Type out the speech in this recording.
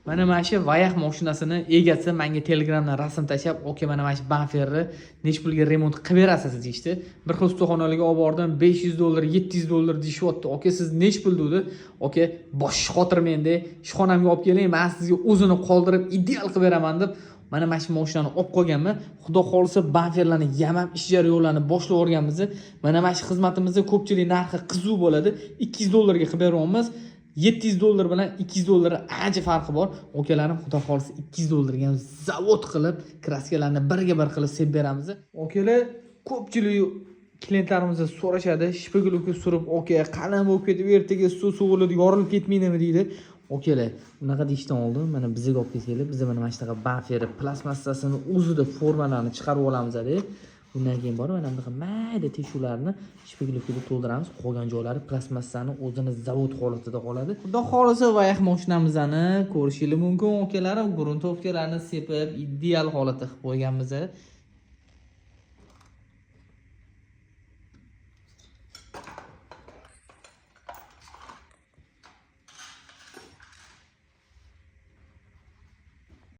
Mana shu Vayax mashinasini egasi menga Telegramdan rasm tashlab, "Oke, mana shu bamferni nech pulga remont qilib berasiz?" deydi. Bir xil ustaxonalarga olib bordim, $500, $700 deyishyapti. "Oke, siz nech pul?" dedi. "Oke, bosh xotir menda, ishxonamga olib keling, men sizga o'zini qoldirib ideal qilib beraman" deb mana shu mashinani olib qo'yganman. Xudo xolisa bamferlarni yamam ish jarayonlarini boshlab o'rganmiz. Mana shu xizmatimizda ko'pchilik narxi qizuv bo'ladi. $200 ga qilib beryapmiz. $700 bilan $200 ancha farqi bor. Okalarim xudo xolisa $200 ga ham zavod qilib, kraskalarni birga bir qilib sep beramiz. Okalar ko'pchilik klientlarimizdan so'rashadi, shpigulka surib, "Oka, qalin bo'lib ketib, ertaga suv sug'ilib yorilib ketmaydimi?" deydi. Okalar, unaqa deyishdan oldin mana bizga olib kelinglar. Biz mana shunaqa bamfer plastmassasini o'zida formalarni chiqarib olamiz-da. Bundan keyin borib mana bunaqa mayda teshuvlarni shpigulkaga to'ldiramiz. Qolgan joylari plastmassani o'zini zavod holatida qoladi. Xudo xolisa Vayax mashinamizni ko'rishingiz mumkin. Okalarim gruntовкаларni sepib, ideal holatda qilib qo'yganmiz.